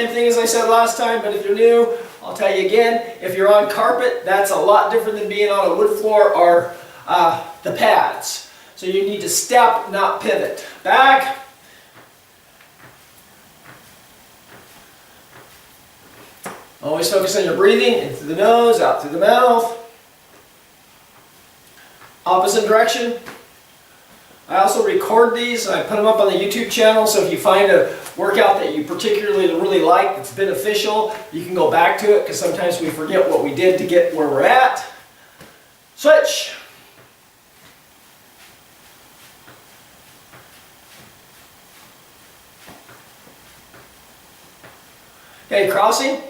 Same thing as I said last time, but if you're new, I'll tell you again, if you're on carpet, that's a lot different than being on a wood floor or the pads. So you need to step, not pivot. Back. Always focus on your breathing, in through the nose, out through the mouth. Opposite direction. I also record these, I put them up on the YouTube channel, so if you find a workout that you particularly really like, that's beneficial, you can go back to it, because sometimes we forget what we did to get where we're at. Switch. Okay, crossing.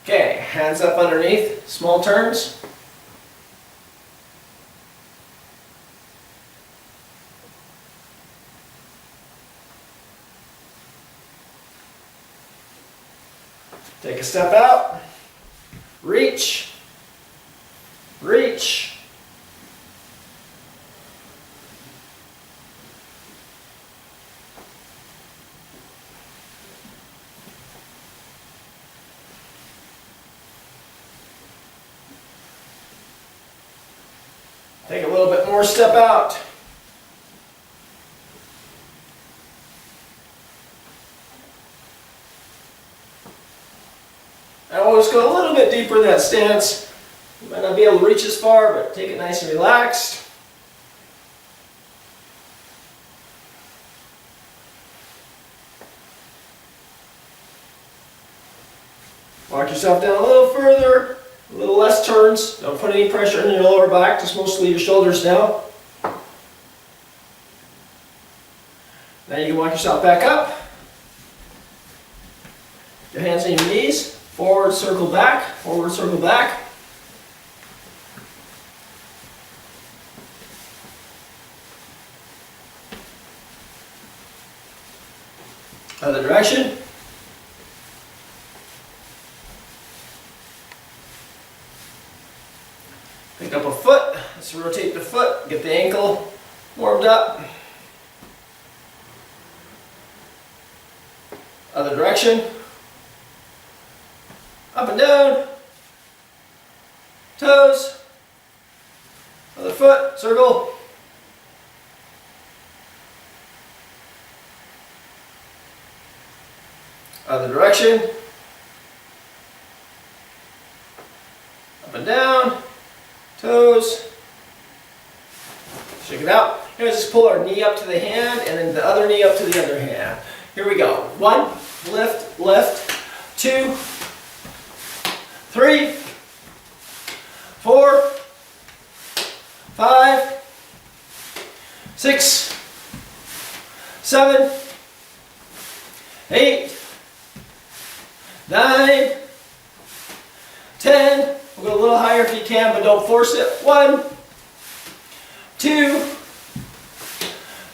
Okay, hands up underneath, small turns. Take a step out, reach, reach. Take a little bit more step out. I always go a little bit deeper in that stance. You might not be able to reach as far, but take it nice and relaxed. Walk yourself down a little further, a little less turns. Don't put any pressure in your lower back, just mostly your shoulders now. Now you can walk yourself back up. Your hands on your knees. Forward, circle back. Forward, circle back. Other direction. Pick up a foot. Let's rotate the foot. Get the ankle warmed up. Other direction. Up and down. Toes. Other foot. Circle. Other direction. Up and down. Toes. Shake it out. Here, let's just pull our knee up to the hand and then the other knee up to the other hand. Here we go. 1, lift, lift. 2, 3, 4, 5, 6, 7, 8, 9, 10. We'll go a little higher if you can, but don't force it. 1, 2,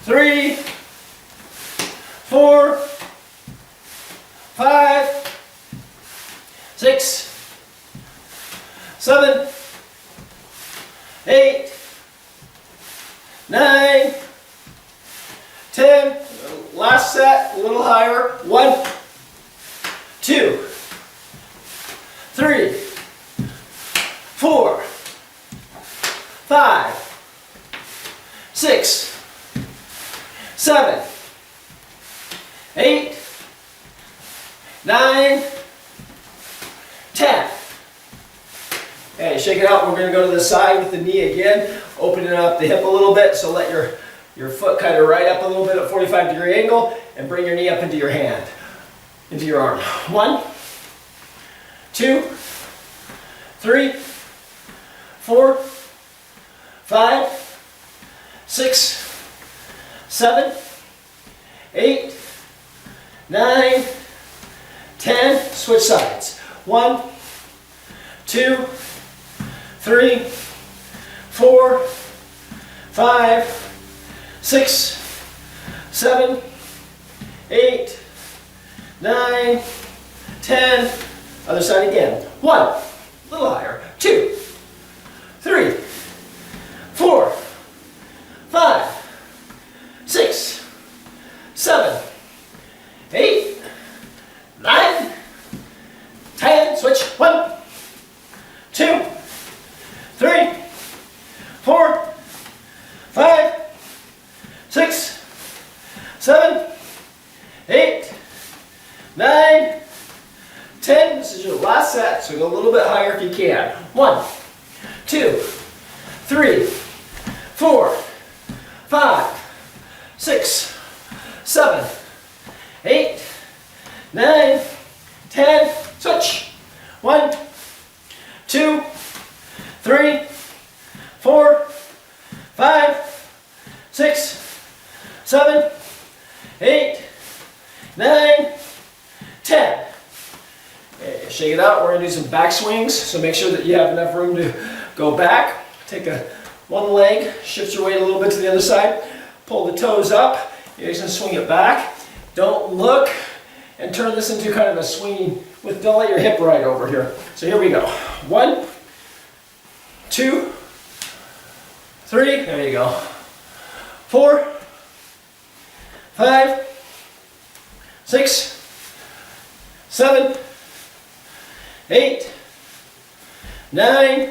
3, 4, 5, 6, 7, 8, 9, 10. Last set, a little higher. 1, 2, 3, 4, 5, 6, 7, 8, 9, 10. Okay, shake it out. We're going to go to the side with the knee again, opening up the hip a little bit, so let your foot kind of right up a little bit at a 45-degree angle, and bring your knee up into your hand, into your arm. 1, 2, 3, 4, 5, 6, 7, 8, 9, 10. Switch sides. 1, 2, 3, 4, 5, 6, 7, 8, 9, 10. Other side again. 1, a little higher. 2, 3, 4, 5, 6, 7, 8, 9, 10. Switch. 1, 2, 3, 4, 5, 6, 7, 8, 9, 10. This is your last set, so go a little bit higher if you can. 1, 2, 3, 4, 5, 6, 7, 8, 9, 10. Switch. 1, 2, 3, 4, 5, 6, 7, 8, 9, 10. Okay, shake it out. We're going to do some back swings, so make sure that you have enough room to go back. Take one leg, shift your weight a little bit to the other side, pull the toes up. You're just going to swing it back. Don't look and turn this into kind of a swinging don't let your hip ride over here. So here we go. 1, 2, 3, there you go. 4, 5, 6, 7, 8, 9,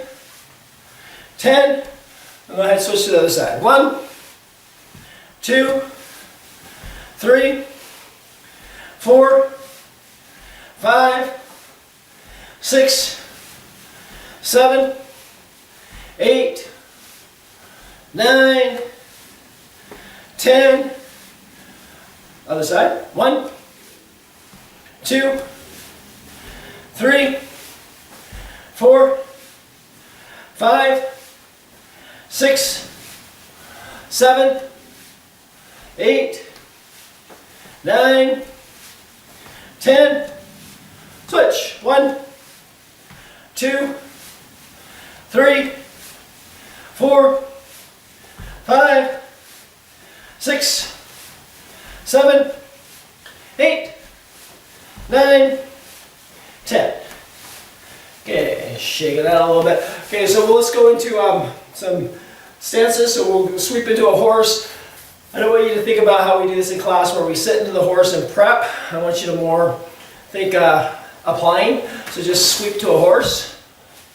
10. Go ahead and switch to the other side. 1, 2, 3, 4, 5, 6, 7, 8, 9, 10. Other side. 1, 2, 3, 4, 5, 6, 7, 8, 9, 10. Switch. 1, 2, 3, 4, 5, 6, 7, 8, 9, 10. Okay, shake it out a little bit. Okay, so let's go into some stances. So we'll sweep into a horse. I don't want you to think about how we do this in class where we sit into the horse and prep. I want you to more think applying. So just sweep to a horse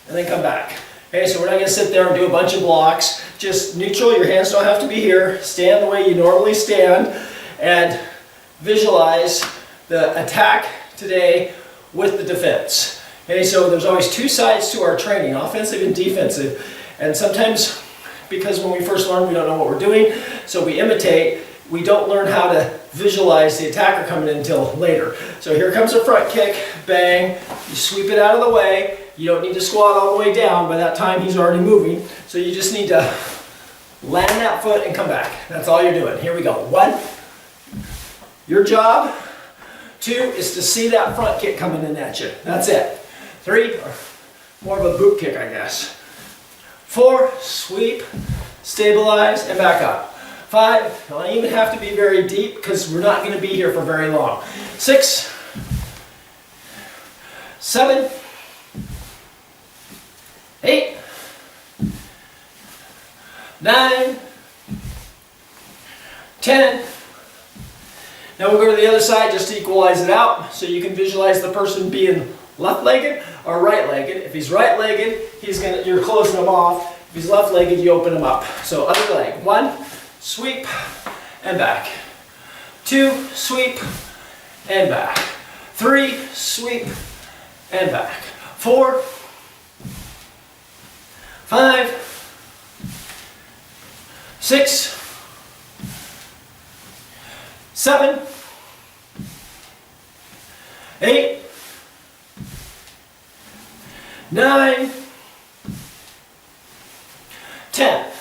and then come back. Okay, so we're not going to sit there and do a bunch of blocks. Just neutral. Your hands don't have to be here. Stand the way you normally stand and visualize the attack today with the defense. Okay, so there's always two sides to our training, offensive and defensive. And sometimes, because when we first learn, we don't know what we're doing, so we imitate. We don't learn how to visualize the attacker coming in until later. So here comes a front kick, bang, you sweep it out of the way. You don't need to squat all the way down. By that time, he's already moving. So you just need to land that foot and come back. That's all you're doing. Here we go. 1, your job. 2 is to see that front kick coming in at you. That's it. 3, or more of a boot kick, I guess. 4, sweep, stabilize, and back up. 5, don't even have to be very deep because we're not going to be here for very long. 6, 7, 8, 9, 10. Now we'll go to the other side just to equalize it out, so you can visualize the person being left-legged or right-legged. If he's right-legged, you're closing him off. If he's left-legged, you open him up. So other leg. 1, sweep, and back. 2, sweep, and back. 3, sweep, and back. 4, 5, 6, 7, 8, 9, 10.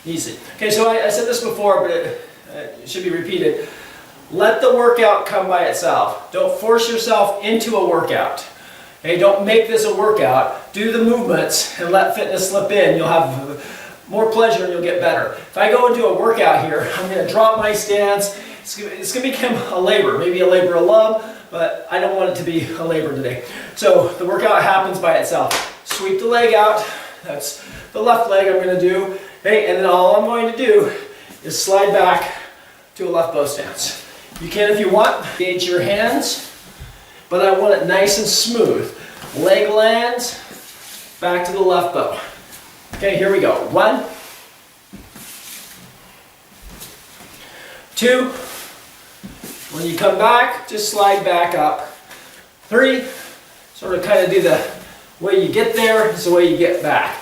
Easy. Okay, so I said this before, but it should be repeated. Let the workout come by itself. Don't force yourself into a workout. Okay, don't make this a workout. Do the movements and let fitness slip in. You'll have more pleasure and you'll get better. If I go into a workout here, I'm going to drop my stance. it's gonna become a labor, maybe a labor of love, but I don't want it to be a labor today. So the workout happens by itself. Sweep the leg out. That's the left leg I'm gonna do. Okay, and then all I'm going to do is slide back to a left bow stance. You can, if you want, engage your hands, but I want it nice and smooth. Leg lands, back to the left bow. Okay, here we go. 1, 2, when you come back, just slide back up. 3, sort of kind of do the way you get there is the way you get back.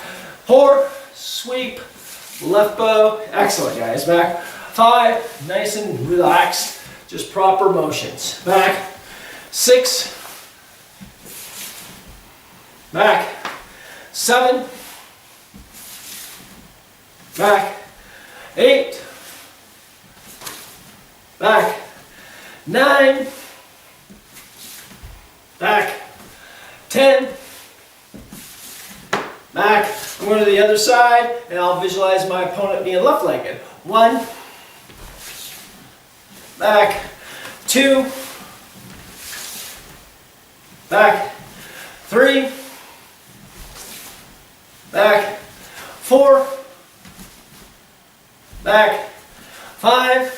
4, sweep, left bow, excellent guys, back. 5, nice and relaxed, just proper motions. Back. 6, back. 7, back. 8, back. 9, back. 10, back. I'm going to the other side, and I'll visualize my opponent being left-legged. 1, back. 2, back. 3, back. 4, back. 5,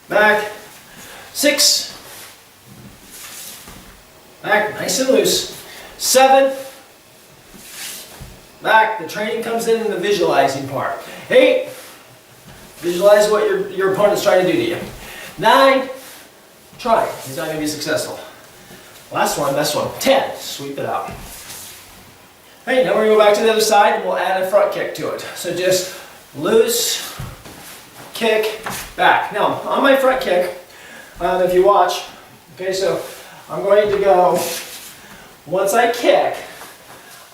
back. 6, back, nice and loose. 7, back. The training comes in the visualizing part. 8, visualize what your opponent's trying to do to you. 9, try. He's not going to be successful. Last one, best one. 10, sweep it out. Hey, now we're going to go back to the other side and we'll add a front kick to it. So just loose, kick, back. Now, on my front kick, if you watch, okay, so I'm going to go, once I kick,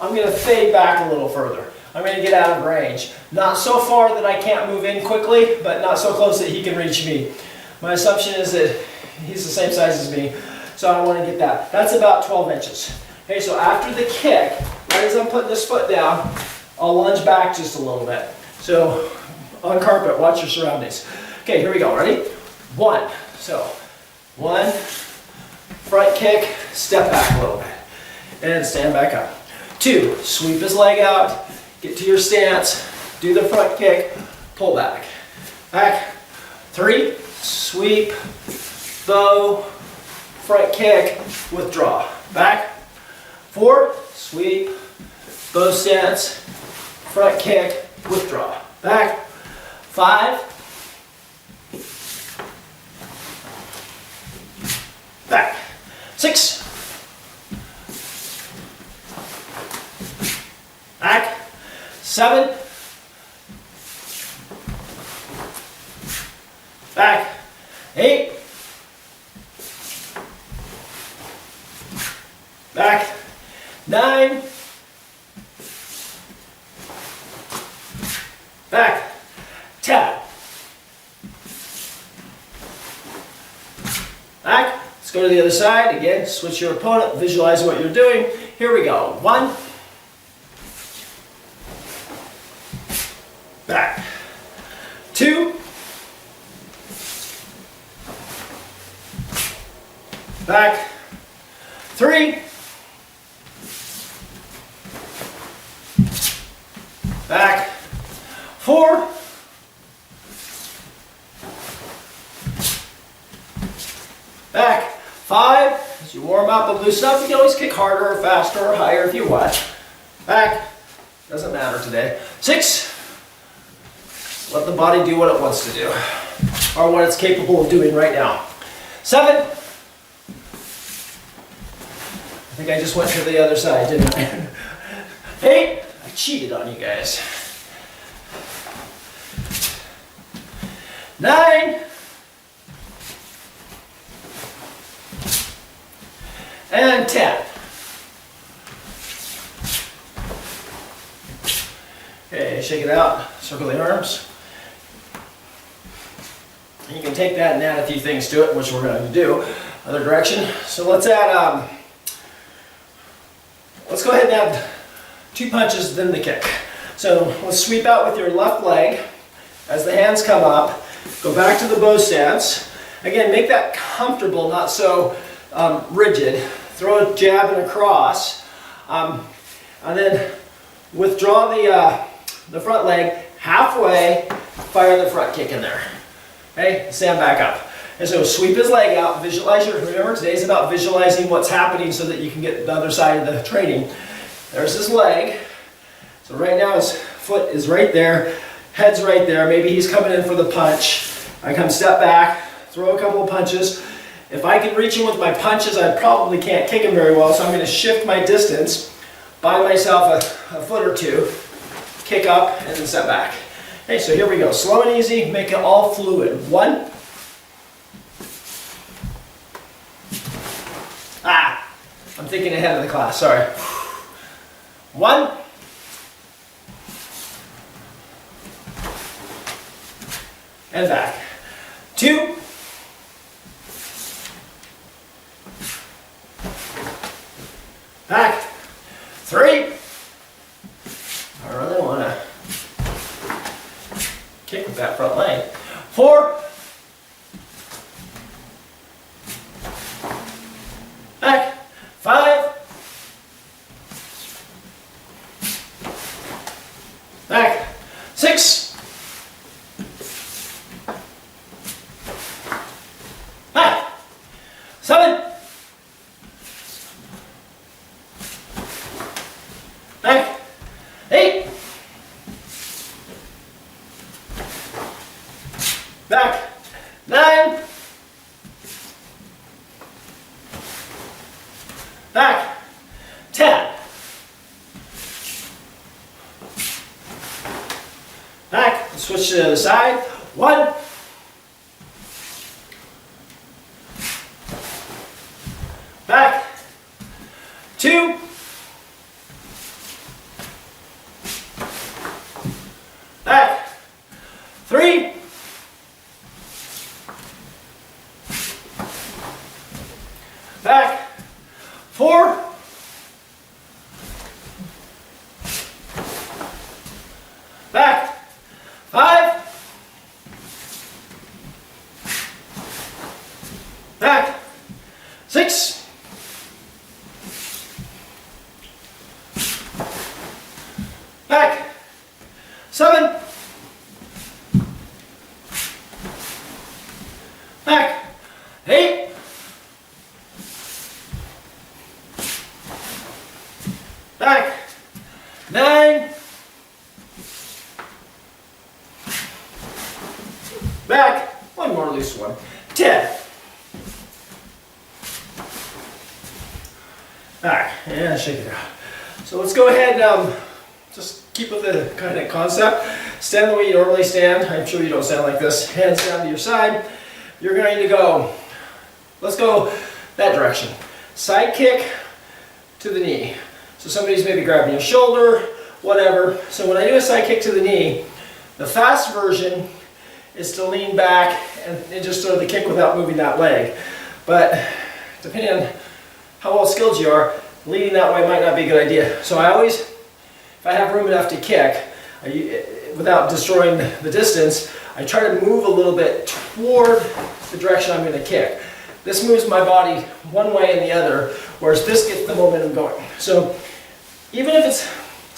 I'm going to fade back a little further. I'm going to get out of range. Not so far that I can't move in quickly, but not so close that he can reach me. My assumption is that he's the same size as me, so I want to get that. That's about 12 inches. Okay, so after the kick, right as I'm putting this foot down, I'll lunge back just a little bit. So on carpet, watch your surroundings. Okay, here we go. Ready? 1. So 1, front kick, step back a little bit, and stand back up. 2, sweep his leg out, get to your stance, do the front kick, pull back. Back. 3, sweep, bow, front kick, withdraw. Back. 4, sweep, bow stance, front kick, withdraw. Back. 5, back. 6, back. 7, back. 8, back. 9, back. 10, back. Let's go to the other side. Again, switch your opponent, visualize what you're doing. Here we go. 1, back. 2, back. 3, back. 4, back. 5, as you warm up and loosen up, you can always kick harder or faster or higher if you want. Back. Doesn't matter today. 6, let the body do what it wants to do, or what it's capable of doing right now. 7, I think I just went to the other side, didn't I? 8, I cheated on you guys. 9, and 10. Okay, shake it out, circle the arms. You can take that and add a few things to it, which we're going to do. Other direction. So let's add, let's go ahead and add 2 punches, then the kick. So let's sweep out with your left leg as the hands come up. Go back to the bow stance. Again, make that comfortable, not so rigid. Throw a jab and a cross. And then withdraw the front leg halfway, fire the front kick in there. Okay, stand back up. And so sweep his leg out, visualize remember today's about visualizing what's happening so that you can get the other side of the training. There's his leg. So right now his foot is right there, head's right there. Maybe he's coming in for the punch. I come step back, throw a couple of punches. If I can reach him with my punches, I probably can't kick him very well, so I'm going to shift my distance, buy myself a foot or two, kick up, and then step back. Okay, so here we go. Slow and easy, make it all fluid. 1. I'm thinking ahead of the class, sorry. 1. And back. 2. Back. 3. I really want to kick with that front leg. 4. Back. 5. Back. 6. Back. 7. Back. 8. Back. 9. Back. 10. Back. Switch to the other side. 1. Back. 2. Back. 3. Back. 4. Back. 5. Back. 6. Back. 7. Back. 8. Back. 9. Back. One more loose one. 10. Back. And shake it out. So let's go ahead and just keep with the kind of concept. Stand the way you normally stand. I'm sure you don't stand like this. Hands down to your side. You're going to go, let's go that direction. Side kick to the knee. So somebody's maybe grabbing your shoulder, whatever. So when I do a side kick to the knee, the fast version is to lean back and just throw the kick without moving that leg. But depending on how well skilled you are, leaning that way might not be a good idea. So I always, if I have room enough to kick, without destroying the distance, I try to move a little bit toward the direction I'm going to kick. This moves my body one way and the other, whereas this gets the momentum going. So even if it's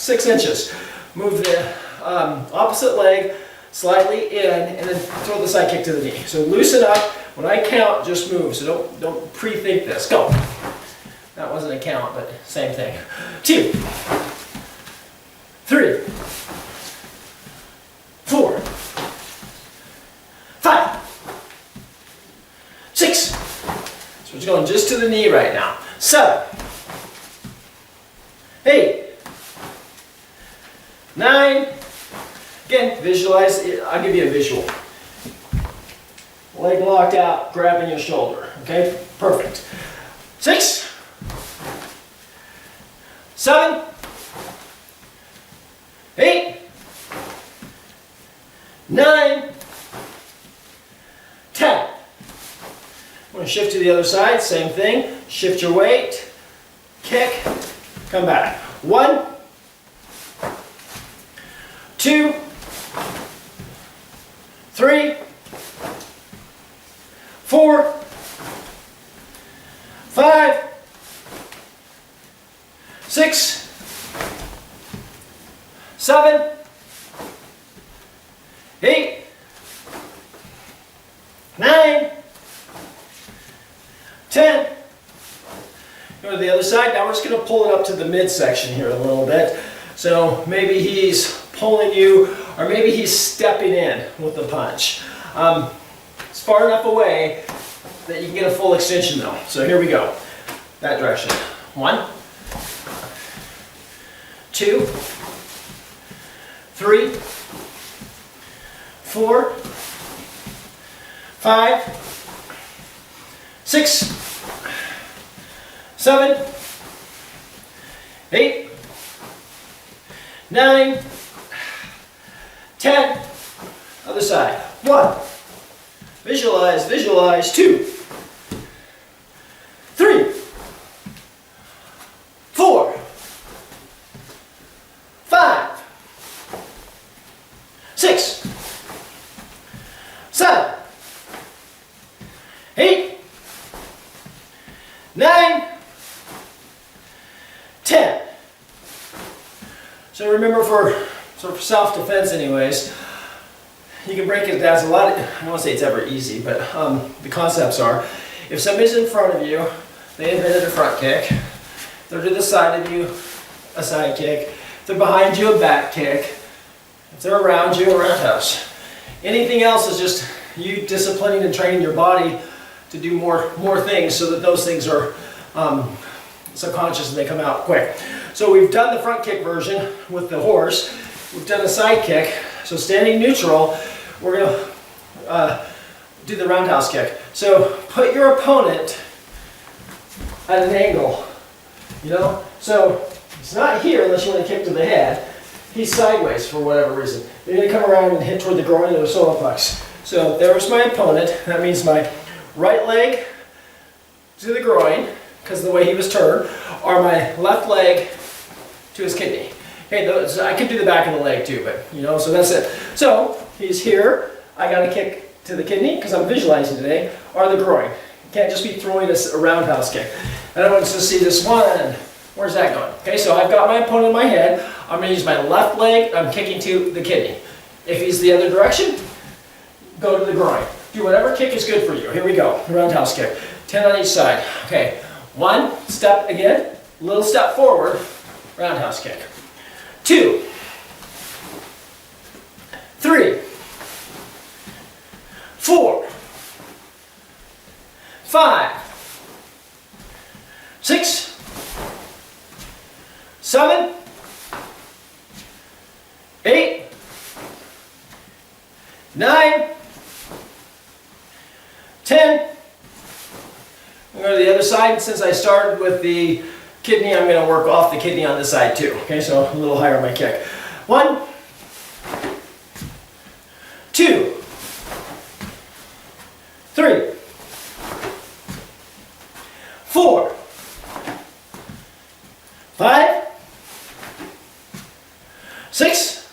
6 inches, move the opposite leg slightly in and then throw the side kick to the knee. So loosen up. When I count, just move. So don't pre-think this. Go. That wasn't a count, but same thing. 2, 3, 4, 5, 6. So we're going just to the knee right now. 7, 8, 9. Again, visualize. I'll give you a visual. Leg locked out, grabbing your shoulder. Okay, perfect. 6, 7, 8, 9, 10. I'm going to shift to the other side, same thing. Shift your weight, kick, come back. 1, 2, 3, 4, 5, 6, 7, 8, 9, 10. Go to the other side. Now we're just going to pull it up to the midsection here a little bit. So maybe he's pulling you, or maybe he's stepping in with the punch. It's far enough away that you can get a full extension though. So here we go. That direction. 1, 2, 3, 4, 5, 6, 7, 8, 9, 10. Other side. 1. Visualize, visualize. 2, 3, 4, 5, 6, 7, 8, 9, 10. So remember, for self-defense anyways, you can break it down as a lot of, I don't want to say it's ever easy, but the concepts are, if somebody's in front of you, they invented a front kick. If they're to the side of you, a side kick. If they're behind you, a back kick. If they're around you, a roundhouse. Anything else is just you disciplining and training your body to do more things so that those things are subconscious and they come out quick. So we've done the front kick version with the horse. We've done a side kick. So standing neutral, we're going to do the roundhouse kick. So put your opponent at an angle, you know? So it's not here unless you want to kick to the head. He's sideways for whatever reason. You're going to come around and hit toward the groin or the solar plex. So there's my opponent. That means my right leg to the groin, because of the way he was turned, or my left leg to his kidney. Okay, I could do the back of the leg too, but you know, so that's it. So he's here. I got to kick to the kidney because I'm visualizing today, or the groin. You can't just be throwing a roundhouse kick. And I want to see this one. Where's that going? Okay, so I've got my opponent in my head. I'm going to use my left leg. I'm kicking to the kidney. If he's the other direction, go to the groin. Do whatever kick is good for you. Here we go. Roundhouse kick. 10 on each side. Okay. 1 step again. Little step forward. Roundhouse kick. 2. 3. 4. 5. 6. 7. 8. 9. 10. I'm going to the other side. Since I started with the kidney, I'm going to work off the kidney on this side too. Okay, so a little higher on my kick. 1, 2, 3, 4, 5, 6,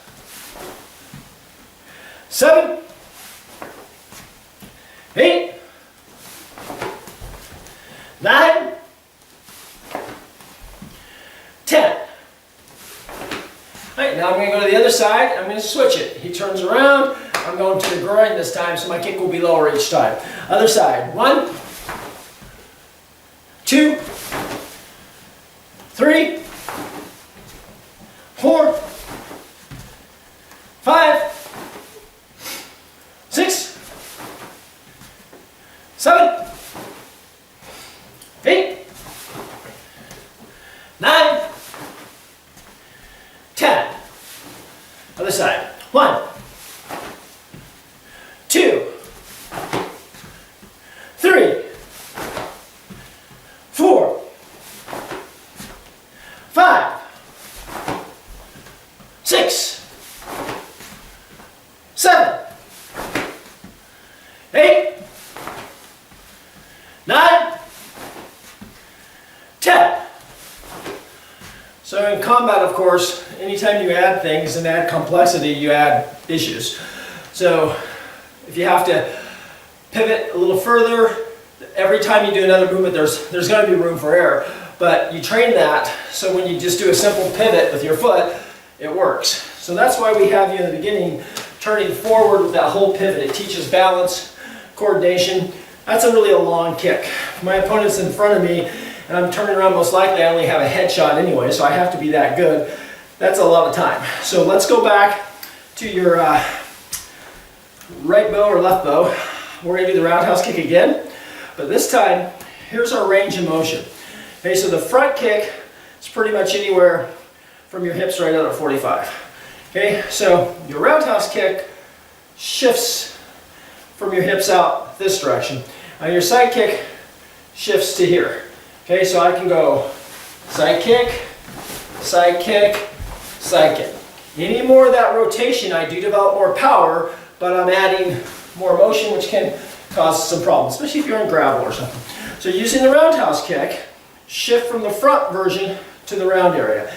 7, 8, 9, 10. All right, now I'm going to go to the other side. I'm going to switch it. He turns around. I'm going to the groin this time, so my kick will be lower each time. Other side. 1, 2, 3, 4, 5, 6, 7, 8, 9, 10. Other side. 1, 2, 3, 4, 5, 6, 7, 8, 9, 10. So in combat, of course, anytime you add things and add complexity, you add issues. So if you have to pivot a little further. Every time you do another movement, there's going to be room for error, but you train that so when you just do a simple pivot with your foot, it works. So that's why we have you in the beginning turning forward with that whole pivot. It teaches balance, coordination. That's really a long kick. My opponent's in front of me and I'm turning around, most likely I only have a headshot anyway, so I have to be that good. That's a lot of time. So let's go back to your right bow or left bow. We're going to do the roundhouse kick again, but this time, here's our range of motion. Okay, so the front kick is pretty much anywhere from your hips right out at 45. Okay, so your roundhouse kick shifts from your hips out this direction. Now your side kick shifts to here. Okay, so I can go side kick, side kick, side kick. Any more of that rotation, I do develop more power, but I'm adding more motion, which can cause some problems, especially if you're in gravel or something. So using the roundhouse kick, shift from the front version to the round area.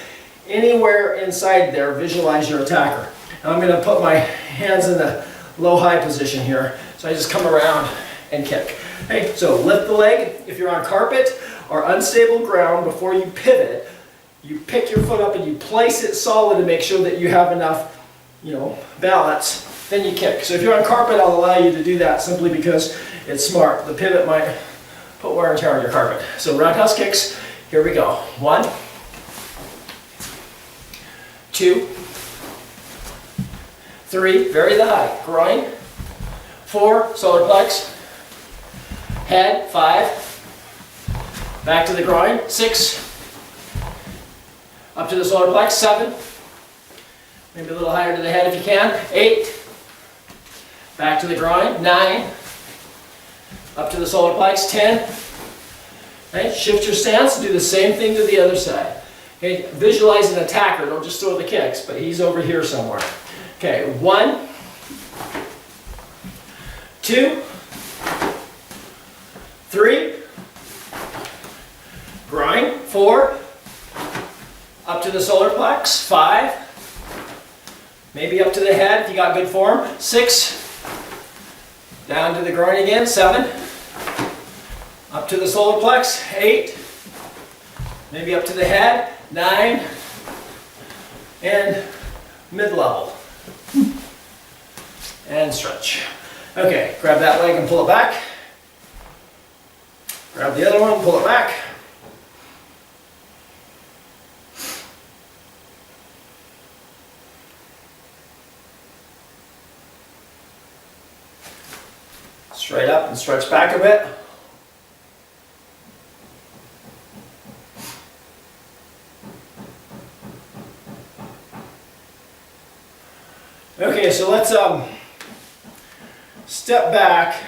Anywhere inside there, visualize your attacker. Now I'm going to put my hands in the low-high position here, so I just come around and kick. Okay, so lift the leg. If you're on carpet or unstable ground, before you pivot, you pick your foot up and you place it solid to make sure that you have enough, balance. Then you kick. So if you're on carpet, I'll allow you to do that simply because it's smart. The pivot might put wear and tear on your carpet. So roundhouse kicks, here we go. 1, 2, 3, vary the height, groin. 4, solar plex. Head, 5. Back to the groin, 6. Up to the solar plex, 7. Maybe a little higher to the head if you can. 8. Back to the groin, 9. Up to the solar plex, 10. Okay, shift your stance, do the same thing to the other side. Okay, visualize an attacker, don't just throw the kicks, but he's over here somewhere. Okay, 1, 2, 3, groin, 4, up to the solar plex, 5, maybe up to the head if you got good form, 6, down to the groin again, 7, up to the solar plex, 8, maybe up to the head, 9, and mid-level. And stretch. Okay, grab that leg and pull it back. Grab the other one, pull it back. Straight up and stretch back a bit. Okay, so let's step back.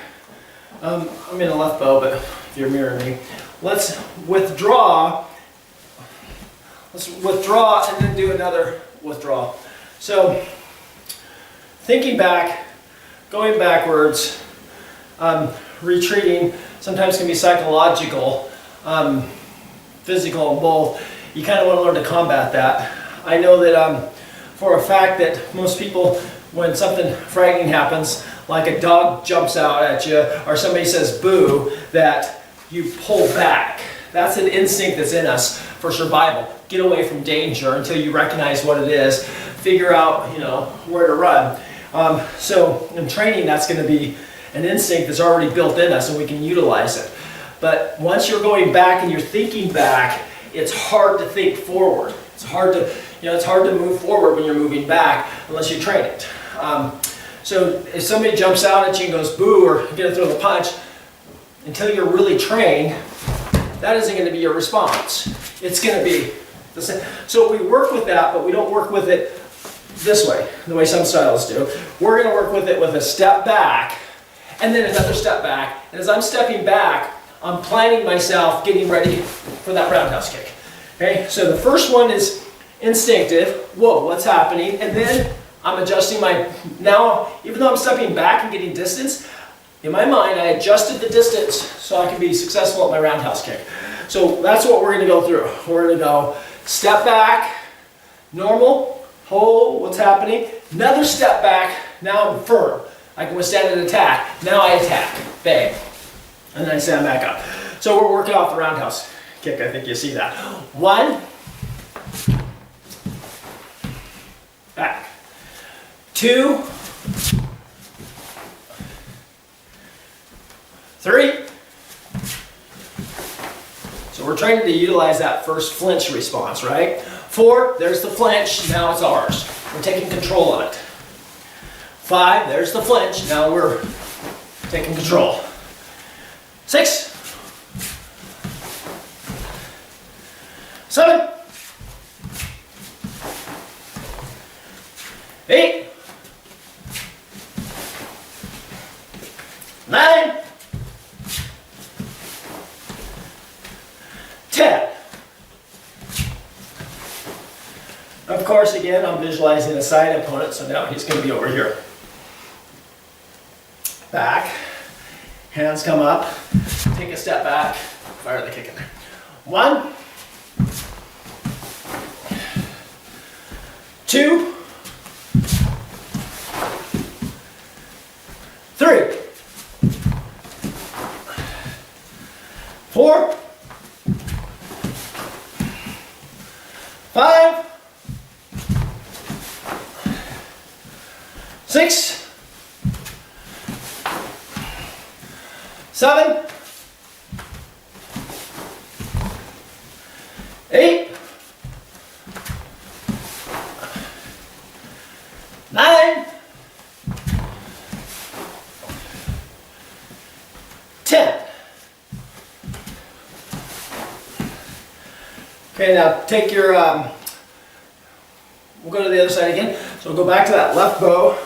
I'm in a left bow, but if you're mirroring me, let's withdraw. Let's withdraw and then do another withdrawal. So thinking back, going backwards, retreating sometimes can be psychological, physical, both. You kind of want to learn to combat that. I know that for a fact that most people, when something frightening happens, like a dog jumps out at you or somebody says boo, that you pull back. That's an instinct that's in us for survival. Get away from danger until you recognize what it is, figure out where to run. So in training, that's going to be an instinct that's already built in us and we can utilize it. But once you're going back and you're thinking back, it's hard to think forward. It's hard to it's hard to move forward when you're moving back unless you train it. So if somebody jumps out at you and goes boo or you're going to throw the punch, until you're really trained, that isn't going to be your response. It's going to be the same. So we work with that, but we don't work with it this way, the way some styles do. We're going to work with it with a step back and then another step back. And as I'm stepping back, I'm planning myself, getting ready for that roundhouse kick. Okay, so the first one is instinctive. Whoa, what's happening? And then I'm adjusting now, even though I'm stepping back and getting distance, in my mind, I adjusted the distance so I can be successful at my roundhouse kick. So that's what we're going to go through. We're going to go step back, normal, hold, what's happening, another step back, now I'm firm. I can withstand an attack. Now I attack. Bang. And then I stand back up. So we're working off the roundhouse kick. I think you see that. 1. Back. 2. 3. So we're trying to utilize that first flinch response, right? 4, there's the flinch, now it's ours. We're taking control of it. 5, there's the flinch, now we're taking control. 6, 7, 8, 9, 10. Of course, again, I'm visualizing a side opponent, so now he's going to be over here. Back, hands come up, take a step back, fire the kick in there. 1, 2, 3, 4, 5, 6, 7, 8, 9, 10. Okay, now take your, we'll go to the other side again. So we'll go back to that left bow,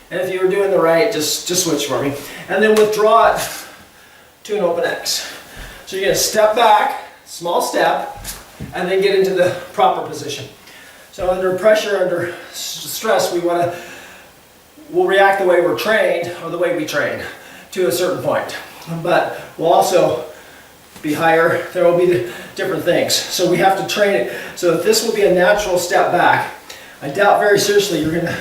and if you were doing the right, just switch for me. And then withdraw it to an open X. So you're gonna step back, small step, and then get into the proper position. So under pressure, under stress, we'll react the way we're trained, or the way we train, to a certain point. But we'll also be higher, there will be different things. So we have to train it. So if this will be a natural step back, I doubt very seriously you're gonna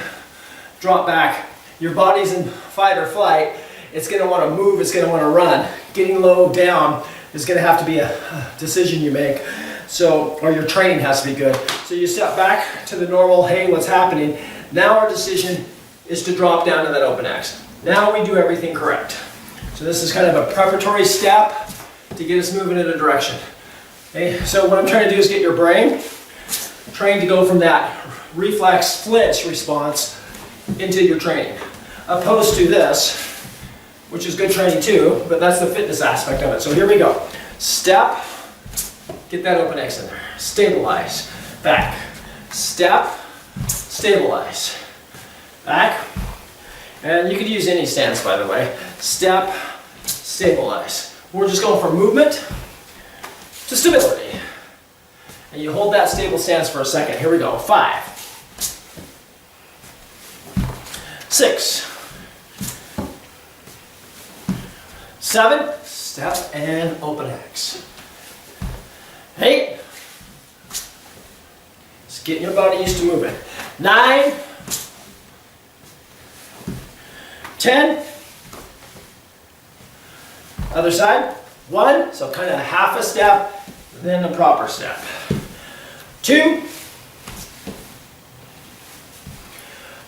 drop back. Your body's in fight or flight, it's gonna wanna move, it's gonna wanna run. Getting low down is gonna have to be a decision you make. So, or your training has to be good. So you step back to the normal, hey, what's happening? Now our decision is to drop down to that open X. Now we do everything correct. So this is kind of a preparatory step to get us moving in a direction. Okay, so what I'm trying to do is get your brain trained to go from that reflex flinch response into your training, opposed to this, which is good training too, but that's the fitness aspect of it. So here we go. Step, get that open X in there. Stabilize, back. Step, stabilize, back. And you could use any stance, by the way. Step, stabilize. We're just going from movement to stability. And you hold that stable stance for a second. Here we go. 5, 6, 7, step and open X. 8, just getting your body used to moving. 9, 10, other side. 1, so kind of half a step, then a proper step. 2,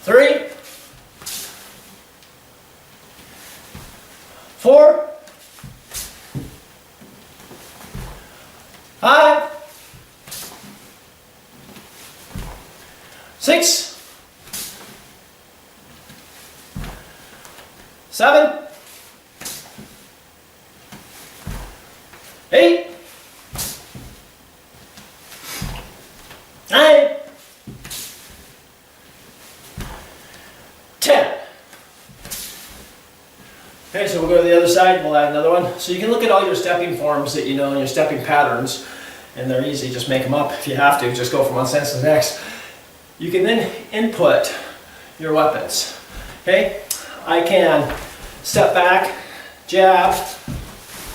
3, 4, 5, 6, 7, 8, 9, 10. Okay, so we'll go to the other side, we'll add another one. So you can look at all your stepping forms that you know and your stepping patterns, and they're easy, just make them up if you have to, just go from one stance to the next. You can then input your weapons. Okay, I can step back, jab,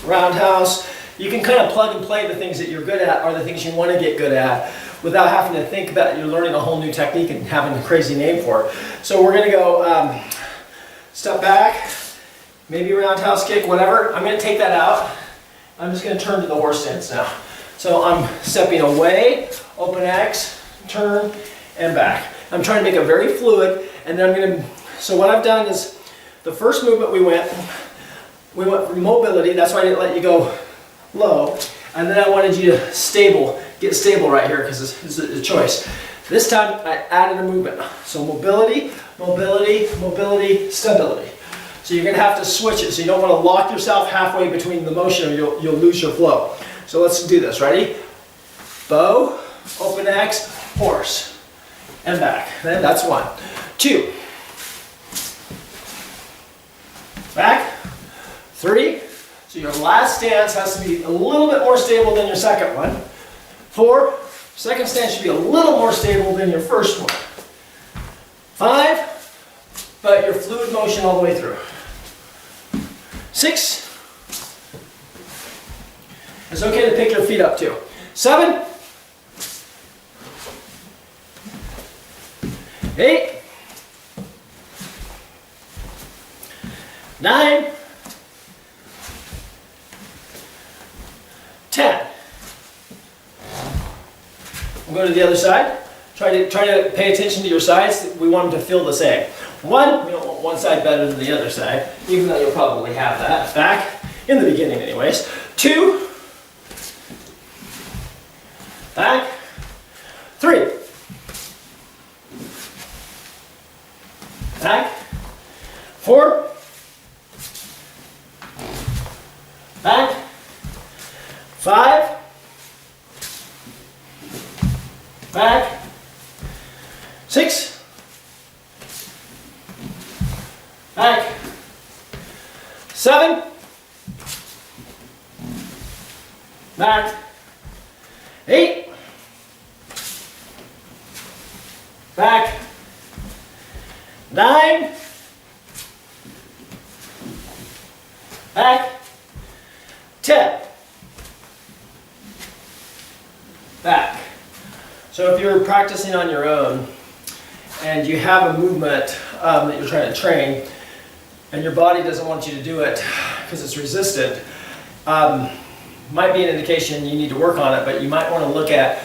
roundhouse. You can kind of plug and play the things that you're good at or the things you want to get good at without having to think about you're learning a whole new technique and having a crazy name for it. So we're going to go step back, maybe roundhouse kick, whatever. I'm going to take that out. I'm just going to turn to the horse stance now. So I'm stepping away, open X, turn, and back. I'm trying to make it very fluid, and then I'm going to, so what I've done is, the first movement we went for mobility, that's why I didn't let you go low, and then I wanted you to get stable right here, because it's a choice. This time I added a movement. So mobility, mobility, mobility, stability. So you're going to have to switch it, so you don't want to lock yourself halfway between the motion or you'll lose your flow. So let's do this. Ready? Bow, open X, horse, and back. Then that's 1. 2. Back. 3. So your last stance has to be a little bit more stable than your second one. 4. Second stance should be a little more stable than your first one. 5. But your fluid motion all the way through. 6. It's okay to pick your feet up too. 7. 8. 9. 10. We'll go to the other side. Try to pay attention to your sides. We want them to feel the same. 1, we don't want one side better than the other side, even though you'll probably have that back in the beginning anyways. 2. Back. 3. Back. 4. Back. 5. Back. 6. Back. 7. Back. 8. Back. 9. Back. 10. Back. So if you're practicing on your own and you have a movement that you're trying to train and your body doesn't want you to do it because it's resistant, might be an indication you need to work on it, but you might want to look at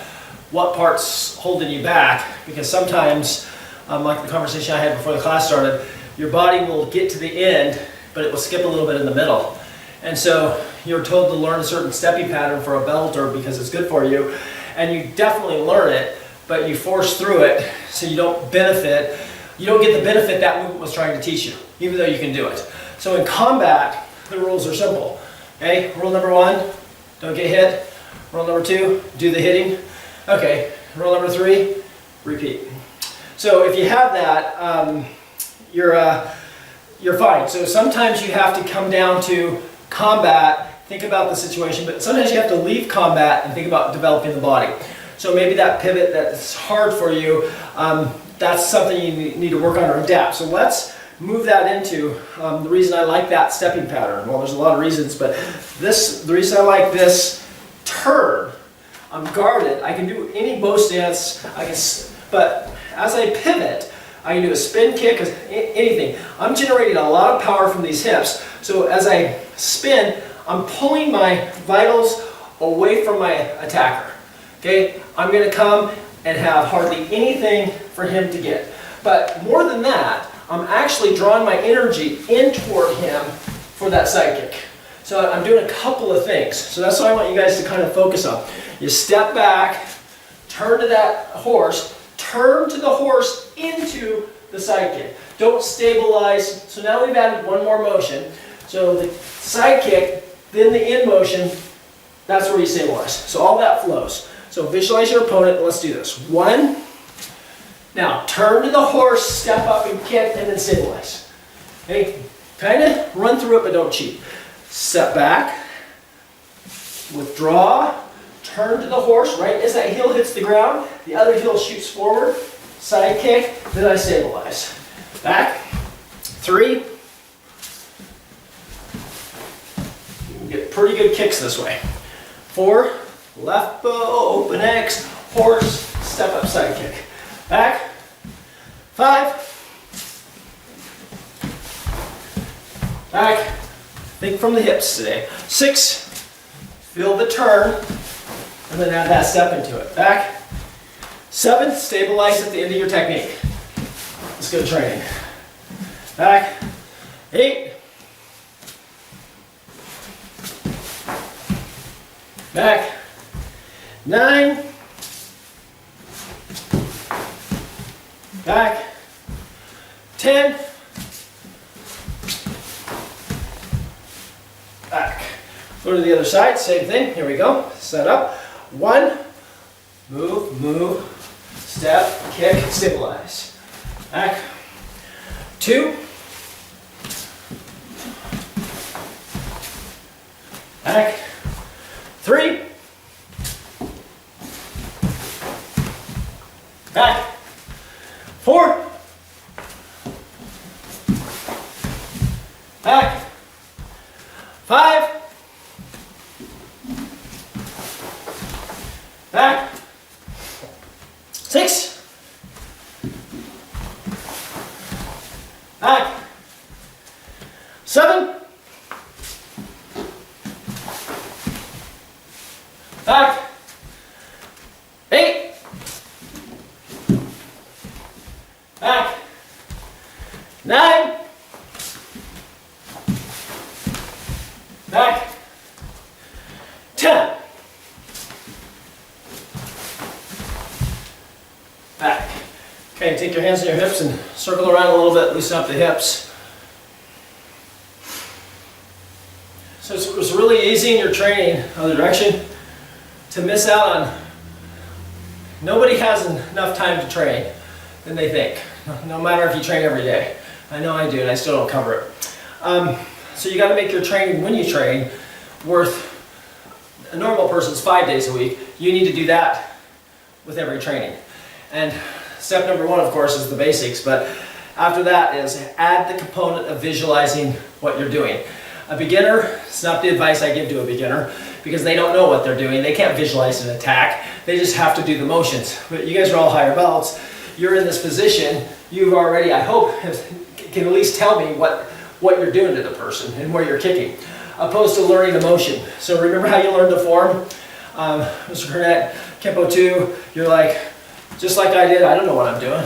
what part's holding you back, because sometimes, like the conversation I had before the class started, your body will get to the end, but it will skip a little bit in the middle. And so you're told to learn a certain stepping pattern for a belter because it's good for you, and you definitely learn it, but you force through it so you don't get the benefit that movement was trying to teach you, even though you can do it. So in combat, the rules are simple. Okay, rule number 1, don't get hit. Rule number 2, do the hitting. Okay, rule number 3, repeat. So if you have that, you're fine. So sometimes you have to come down to combat, think about the situation, but sometimes you have to leave combat and think about developing the body. So maybe that pivot that's hard for you, that's something you need to work on or adapt. So let's move that into the reason I like that stepping pattern. Well, there's a lot of reasons, but the reason I like this turn, I'm guarded. I can do any bow stance, but as I pivot, I can do a spin kick, anything. I'm generating a lot of power from these hips. So as I spin, I'm pulling my vitals away from my attacker. Okay, I'm going to come and have hardly anything for him to get. But more than that, I'm actually drawing my energy in toward him for that side kick. So I'm doing a couple of things. So that's what I want you guys to kind of focus on. You step back, turn to that horse, turn to the horse into the side kick. Don't stabilize. So now we've added one more motion. So the side kick, then the in motion, that's where you stabilize. So all that flows. So visualize your opponent. Let's do this. 1. Now turn to the horse, step up and kick, and then stabilize. Okay, kind of run through it, but don't cheat. Step back, withdraw, turn to the horse. Right as that heel hits the ground, the other heel shoots forward. Side kick, then I stabilize. Back. 3. You can get pretty good kicks this way. 4. Left bow, open X, horse, step up side kick. Back. 5. back. Think from the hips today. 6, feel the turn, and then add that step into it. Back. 7, stabilize at the end of your technique. Let's go training. Back. 8. Back. 9. Back. 10. Back. Go to the other side, same thing. Here we go. Set up. 1. Move, move, step, kick, stabilize. Back. 2. Back. 3. Back. 4. Back. 5. Back. 6. Back. 7. Back. 8. Back. 9. Back. 10. Back. Okay, take your hands on your hips and circle around a little bit, loosen up the hips. So it's really easy in your training, other direction, to miss out on. Nobody has enough time to train than they think, no matter if you train every day. I know I do, and I still don't cover it. So you got to make your training when you train worth a normal person's 5 days a week. You need to do that with every training. And step number 1, of course, is the basics, but after that is add the component of visualizing what you're doing. A beginner, it's not the advice I give to a beginner, because they don't know what they're doing. They can't visualize an attack. They just have to do the motions. But you guys are all higher belts. You're in this position. You've already, I hope, can at least tell me what you're doing to the person and where you're kicking, opposed to learning the motion. So remember how you learned the form? Mr. Burnett, Kempo 2, you're like, just like I did, I don't know what I'm doing.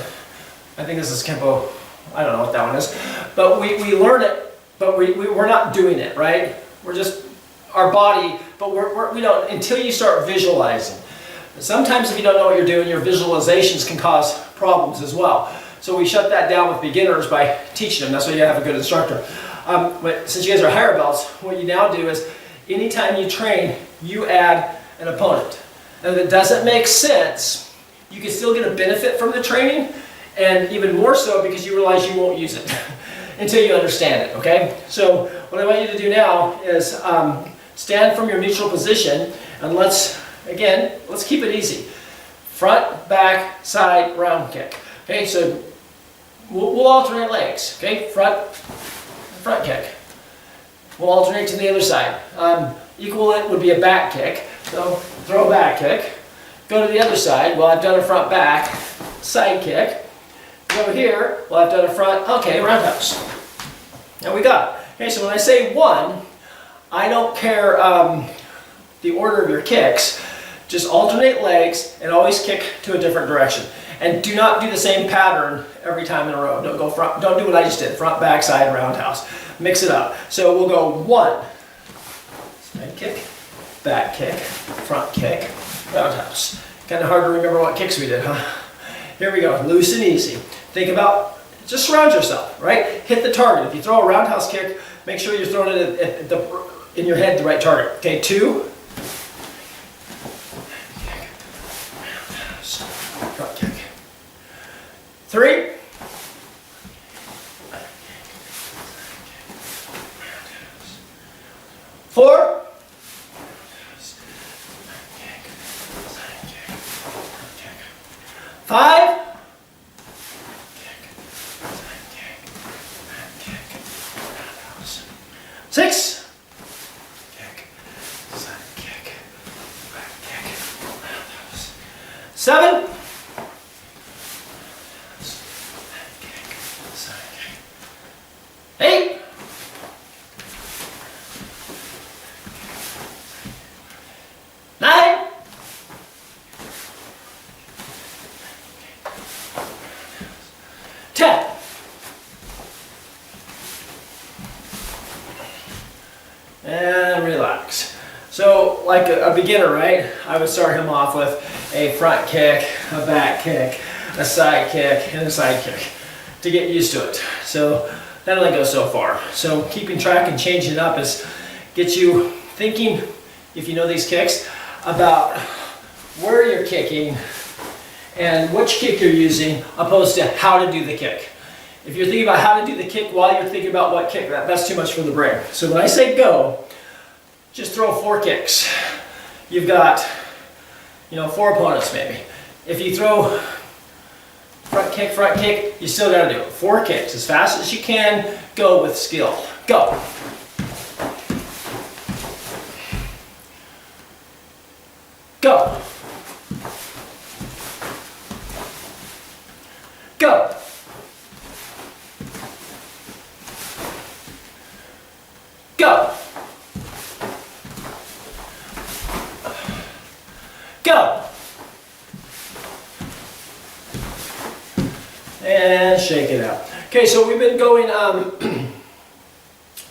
I think this is Kempo, I don't know what that one is. But we learn it, but we're not doing it, right? We're just, our body, but we don't, until you start visualizing. Sometimes if you don't know what you're doing, your visualizations can cause problems as well. So we shut that down with beginners by teaching them. That's why you gotta have a good instructor. But since you guys are higher belts, what you now do is, anytime you train, you add an opponent. And if it doesn't make sense, you can still get a benefit from the training, and even more so because you realize you won't use it until you understand it, okay? So what I want you to do now is stand from your neutral position, and let's keep it easy. Front, back, side, round kick. Okay, so we'll alternate legs, okay? Front kick. We'll alternate to the other side. Equivalent would be a back kick. So throw a back kick. Go to the other side. Well, I've done a front back, side kick. Go here. Well, I've done a front, okay, roundhouse. Now we got it. Okay, so when I say 1, I don't care the order of your kicks. Just alternate legs and always kick to a different direction. And do not do the same pattern every time in a row. Don't go front, don't do what I just did. Front, back, side, roundhouse. Mix it up. So we'll go 1, side kick, back kick, front kick, roundhouse. Kind of hard to remember what kicks we did, huh? Here we go, loose and easy. Think about, just surround yourself, right? Hit the target. If you throw a roundhouse kick, make sure you're throwing it in your head, the right target. Okay, 2. Front kick. 3. 4. 5. 6. 7. a beginner, right, I would start him off with a front kick, a back kick, a side kick, and a side kick to get used to it. So that only goes so far. So keeping track and changing it up is get you thinking, if you know these kicks, about where you're kicking and which kick you're using, opposed to how to do the kick. If you're thinking about how to do the kick while you're thinking about what kick, that's too much for the brain. So when I say go, just throw 4 kicks. You've got, 4 opponents maybe. If you throw front kick, you still got to do it. 4 kicks, as fast as you can, go with skill. Go. Go. Go. Go. Go. And shake it out. Okay, so we've been going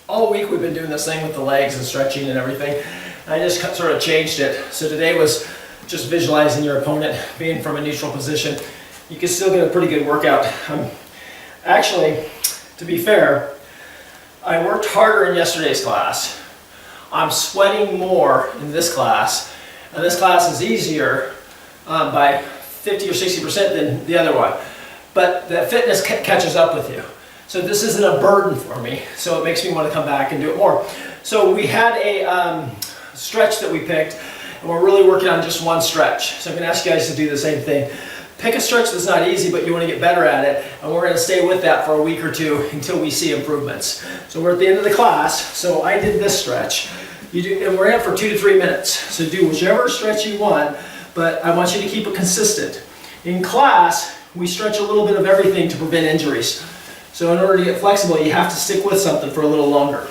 all week. We've been doing this thing with the legs and stretching and everything. I just sort of changed it. So today was just visualizing your opponent being from a neutral position. You can still get a pretty good workout. Actually, to be fair, I worked harder in yesterday's class. I'm sweating more in this class, and this class is easier by 50 or 60% than the other one. But the fitness catches up with you. So this isn't a burden for me, so it makes me want to come back and do it more. So we had a stretch that we picked, and we're really working on just one stretch. So I'm going to ask you guys to do the same thing. Pick a stretch that's not easy, but you want to get better at it, and we're going to stay with that for a week or two until we see improvements. So we're at the end of the class, so I did this stretch. You do, and we're in it for 2 to 3 minutes. So do whichever stretch you want, but I want you to keep it consistent. In class, we stretch a little bit of everything to prevent injuries. So in order to get flexible, you have to stick with something for a little longer.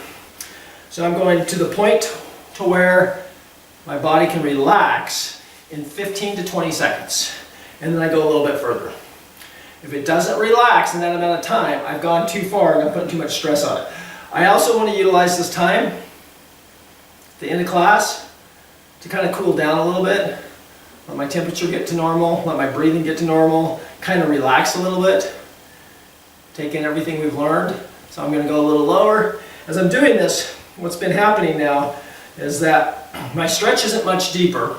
So I'm going to the point to where my body can relax in 15 to 20 seconds. And then I go a little bit further. If it doesn't relax in that amount of time, I've gone too far and I'm putting too much stress on it. I also want to utilize this time at the end of class to kind of cool down a little bit, let my temperature get to normal, let my breathing get to normal, kind of relax a little bit, take in everything we've learned. So I'm going to go a little lower. As I'm doing this, what's been happening now is that my stretch isn't much deeper.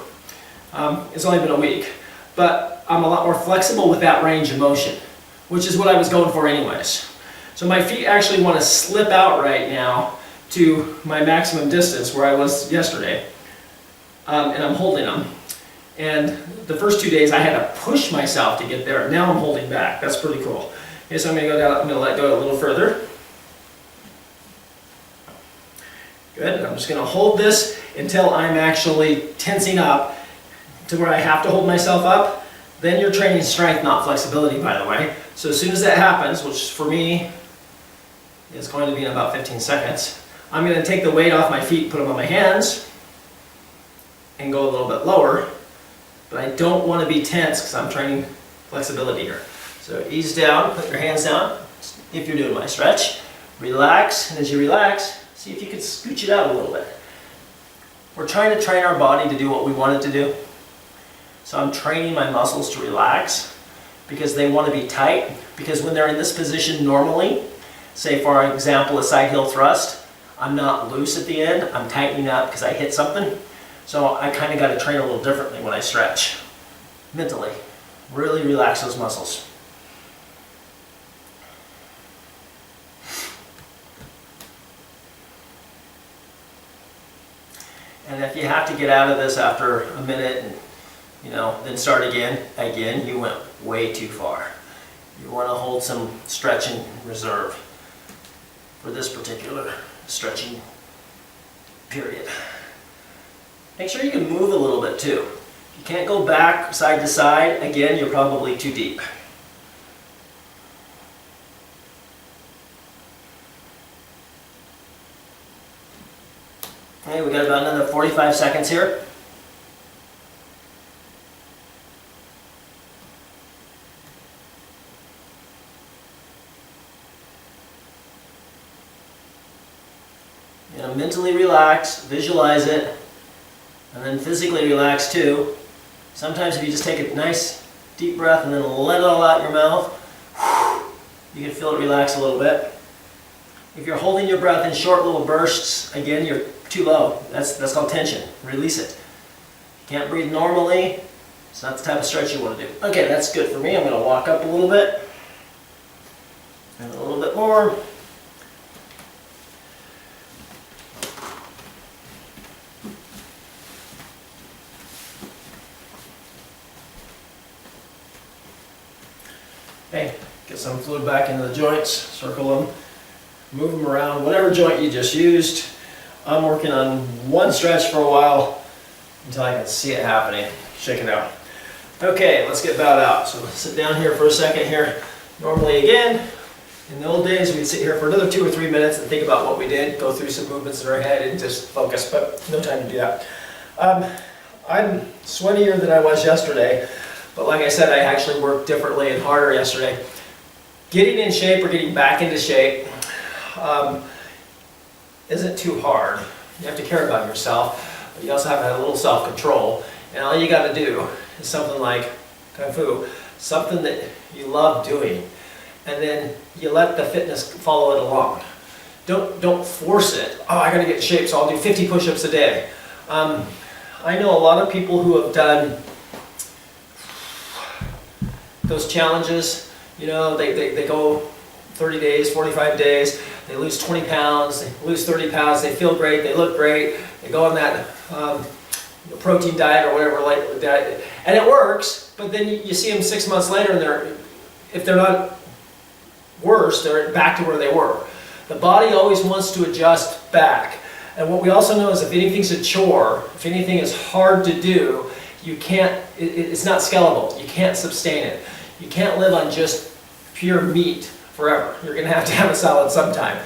It's only been a week, but I'm a lot more flexible with that range of motion, which is what I was going for anyways. So my feet actually want to slip out right now to my maximum distance where I was yesterday, and I'm holding them. And the first 2 days I had to push myself to get there. Now I'm holding back. That's pretty cool. Okay, so I'm going to go down. I'm going to let go a little further. Good. And I'm just going to hold this until I'm actually tensing up to where I have to hold myself up. Then you're training strength, not flexibility, by the way. So as soon as that happens, which for me is going to be in about 15 seconds, I'm going to take the weight off my feet, put them on my hands, and go a little bit lower. But I don't want to be tense because I'm training flexibility here. So ease down, put your hands down if you're doing my stretch. Relax, and as you relax, see if you can scooch it out a little bit. We're trying to train our body to do what we want it to do. So I'm training my muscles to relax because they want to be tight. Because when they're in this position normally, say for example a side heel thrust, I'm not loose at the end, I'm tightening up because I hit something. So I kind of got to train a little differently when I stretch. Mentally, really relax those muscles. And if you have to get out of this after a minute and then start again, you went way too far. You want to hold some stretching reserve for this particular stretching period. Make sure you can move a little bit too. If you can't go back side to side, again, you're probably too deep. Okay, we got about another 45 seconds here. Mentally relax, visualize it, And then physically relax too. Sometimes if you just take a nice deep breath and then let it all out your mouth, you can feel it relax a little bit. If you're holding your breath in short little bursts, again, you're too low. That's called tension. Release it. You can't breathe normally. It's not the type of stretch you want to do. Okay, that's good for me. I'm going to walk up a little bit. And a little bit more. Okay, get some fluid back into the joints, circle them, move them around, whatever joint you just used. I'm working on one stretch for a while until I can see it happening. Shake it out. Okay, let's get bowed out. So sit down here for a second here. Normally again, in the old days we'd sit here for another 2 or 3 minutes and think about what we did, go through some movements in our head and just focus, but no time to do that. I'm sweatier than I was yesterday. But like I said, I actually worked differently and harder yesterday. Getting in shape or getting back into shape isn't too hard. You have to care about yourself, but you also have to have a little self-control. And all you got to do is something like Kung Fu, something that you love doing, and then you let the fitness follow it along. Don't force it. Oh, I got to get in shape, so I'll do 50 push-ups a day. I know a lot of people who have done those challenges, you know, they go 30 days, 45 days, they lose 20 pounds, they lose 30 pounds, they feel great, they look great, they go on that protein diet or whatever, like that, and it works, but then you see them 6 months later and if they're not worse, they're back to where they were. The body always wants to adjust back. And what we also know is if anything's a chore, if anything is hard to do, you can't, it's not scalable, you can't sustain it. You can't live on just pure meat forever. You're going to have a salad sometime,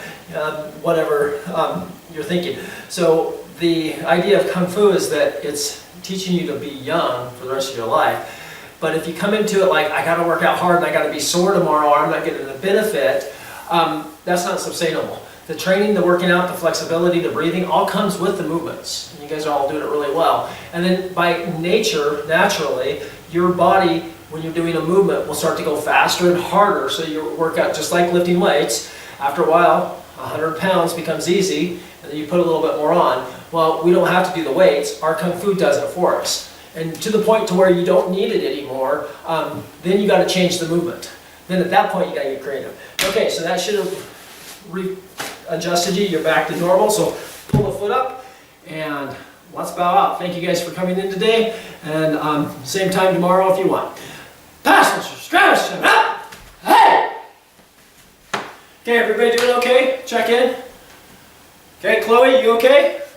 whatever you're thinking. So the idea of Kung Fu is that it's teaching you to be young for the rest of your life. But if you come into it like, I got to work out hard and I got to be sore tomorrow or I'm not getting the benefit, that's not sustainable. The training, the working out, the flexibility, the breathing, all comes with the movements. And you guys are all doing it really well. And then by nature, naturally, your body, when you're doing a movement, will start to go faster and harder. So your workout, just like lifting weights, after a while, 100 pounds becomes easy, and then you put a little bit more on. Well, we don't have to do the weights. Our Kung Fu does it for us. And to the point to where you don't need it anymore, then you got to change the movement. Then at that point, you got to get creative. Okay, so that should have readjusted you. You're back to normal. So pull the foot up and let's bow out. Thank you guys for coming in today. And same time tomorrow if you want. Pass, scratch, up. Hey! Okay, everybody doing okay? Check in. Okay, Chloe, you okay?